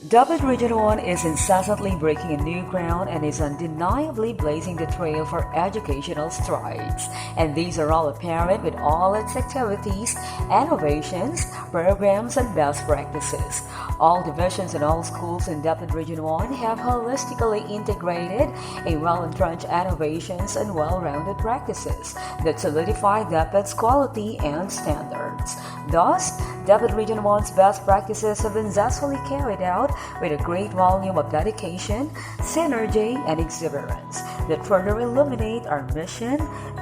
DepEd Region I is incessantly breaking a new ground and is undeniably blazing the trail for educational strides. And these are all apparent with all its activities, innovations, programs, and best practices. All divisions and all schools in DepEd Region I have holistically integrated a well-entrenched innovations and well-rounded practices that solidify DepEd's quality and standards. Thus, DepEd Region I's best practices have been zestfully carried out with a great volume of dedication, synergy, and exuberance that further illuminate our mission,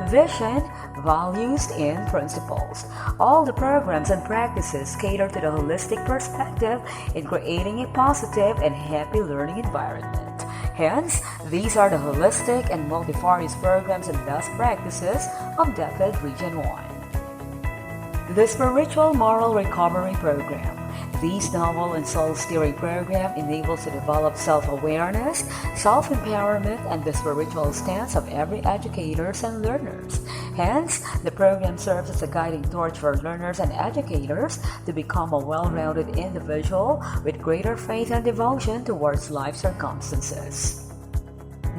vision, values, and principles. All the programs and practices cater to the holistic perspective in creating a positive and happy learning environment. Hence, these are the holistic and multifarious programs and best practices of DepEd Region I. The Spiritual Moral Recovery Program. This novel and soul-steering program enables to develop self-awareness, self-empowerment, and the spiritual stance of every educators and learners. Hence, the program serves as a guiding torch for learners and educators to become a well-rounded individual with greater faith and devotion towards life circumstances.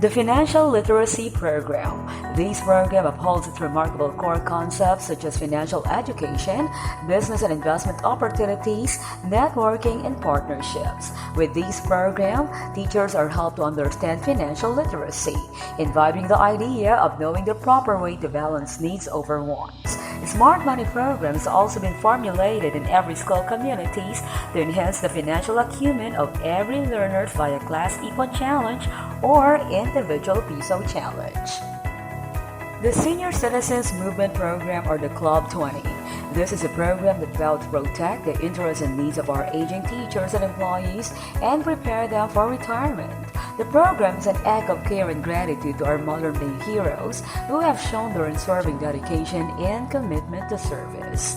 The Financial Literacy Program. This program upholds its remarkable core concepts such as financial education, business and investment opportunities, networking, and partnerships. With this program, teachers are helped to understand financial literacy, imbibing the idea of knowing the proper way to balance needs over wants. Smart money programs have also been formulated in every school communities to enhance the financial acumen of every learner via Class Ipon Challenge or Individual Piso Challenge. The Senior Citizens Movement Program, or the Club 20. This is a program that vows to protect the interests and needs of our aging teachers and employees and prepare them for retirement. The program is an act of care and gratitude to our modern-day heroes who have shown their unswerving dedication and commitment to service.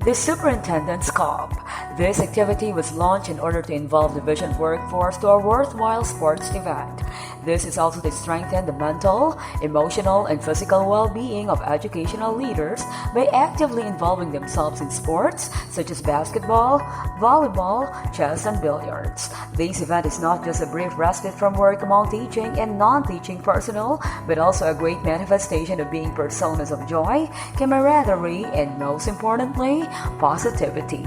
The Superintendent's Cup. This activity was launched in order to involve the division workforce to a worthwhile sports event. This is also to strengthen the mental, emotional, and physical well-being of educational leaders by actively involving themselves in sports such as basketball, volleyball, chess, and billiards. This event is not just a brief respite from work among teaching and non-teaching personnel, but also a great manifestation of being personas of joy, camaraderie, and most importantly, positivity.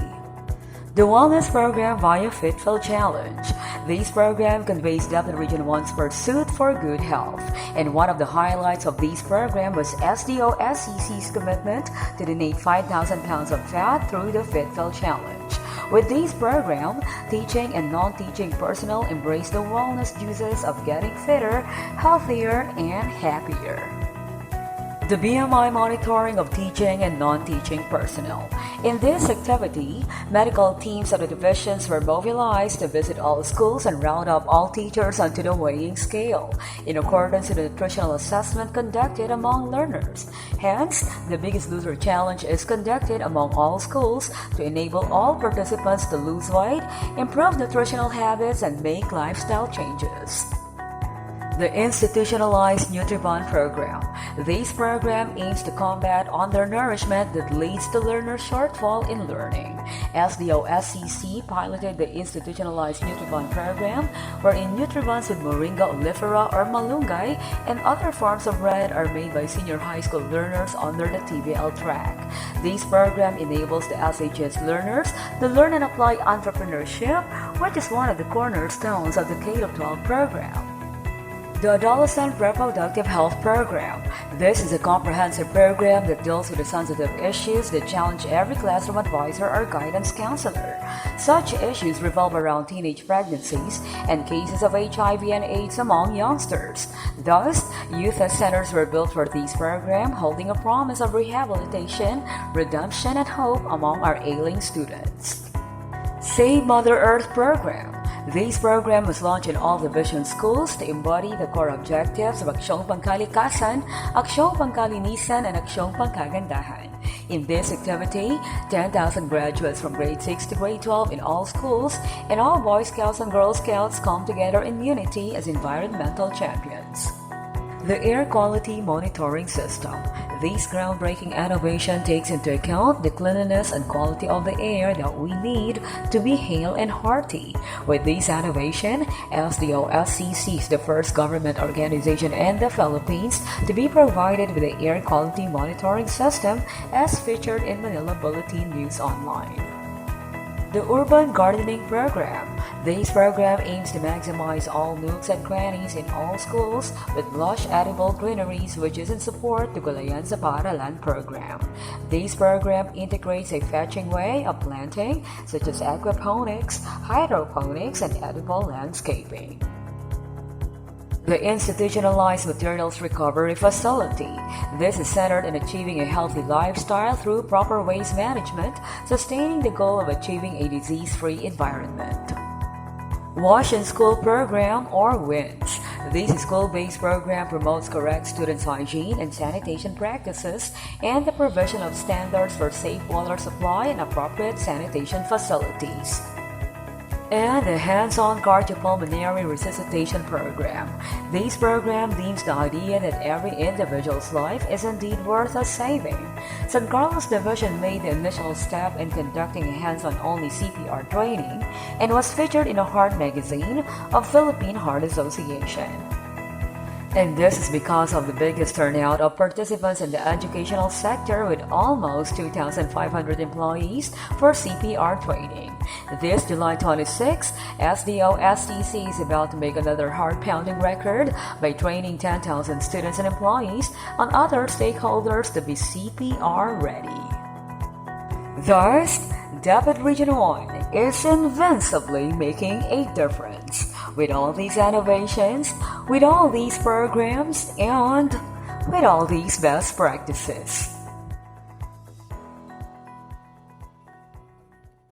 The Wellness Program via Fitful Challenge. This program conveys DepEd Region I's pursuit for good health, and one of the highlights of this program was SDO-SCC's commitment to donate 5,000 pounds of fat through the Fitful Challenge. With this program, teaching and non-teaching personnel embrace the wellness juices of getting fitter, healthier, and happier. The BMI monitoring of teaching and non-teaching personnel. In this activity, medical teams of the divisions were mobilized to visit all schools and round up all teachers onto the weighing scale, in accordance with the nutritional assessment conducted among learners. Hence, the Biggest Loser Challenge is conducted among all schools to enable all participants to lose weight, improve nutritional habits, and make lifestyle changes. The Institutionalized Nutribond Program. This program aims to combat undernourishment that leads to learner shortfall in learning. SDO-SCC piloted the Institutionalized Nutribond Program, wherein Nutribonds with Moringa oleifera or malunggay and other forms of bread are made by senior high school learners under the TBL track. This program enables the SHS learners to learn and apply entrepreneurship, which is one of the cornerstones of the K-12 program. The Adolescent Reproductive Health Program. This is a comprehensive program that deals with the sensitive issues that challenge every classroom advisor or guidance counselor. Such issues revolve around teenage pregnancies and cases of HIV and AIDS among youngsters. Thus, youth centers were built for this program, holding a promise of rehabilitation, redemption, and hope among our ailing students. Save Mother Earth Program. This program was launched in all division schools to embody the core objectives of Aksyong Pangkalikasan, Aksyong Pangkalinisan, and Aksyong Pangkagandahan. In this activity, 10,000 graduates from grade 6 to grade 12 in all schools and all Boy Scouts and Girl Scouts come together in unity as environmental champions. The Air Quality Monitoring System. This groundbreaking innovation takes into account the cleanliness and quality of the air that we need to be hale and hearty. With this innovation, SDO-SCC is the first government organization in the Philippines to be provided with an air quality monitoring system, as featured in Manila Bulletin News Online. The Urban Gardening Program. This program aims to maximize all nooks and crannies in all schools with lush edible greeneries, which is in support to Gulayan sa Paaralan program. This program integrates a fetching way of planting, such as aquaponics, hydroponics, and edible landscaping. The Institutionalized Materials Recovery Facility. This is centered on achieving a healthy lifestyle through proper waste management, sustaining the goal of achieving a disease-free environment. Wash in School Program, or WINS. This school-based program promotes correct students' hygiene and sanitation practices and the provision of standards for safe water supply and appropriate sanitation facilities. And the Hands-on Cardiopulmonary Resuscitation Program. This program deems the idea that every individual's life is indeed worth a saving. San Carlos Division made the initial step in conducting a hands-on-only CPR training and was featured in a Heart magazine of Philippine Heart Association. And this is because of the biggest turnout of participants in the educational sector, with almost 2,500 employees for CPR training. This July 26, SDO-SCC is about to make another heart-pounding record by training 10,000 students and employees and other stakeholders to be CPR ready. Thus, DepEd Region I is invincibly making a difference. With all these innovations, with all these programs, and with all these best practices.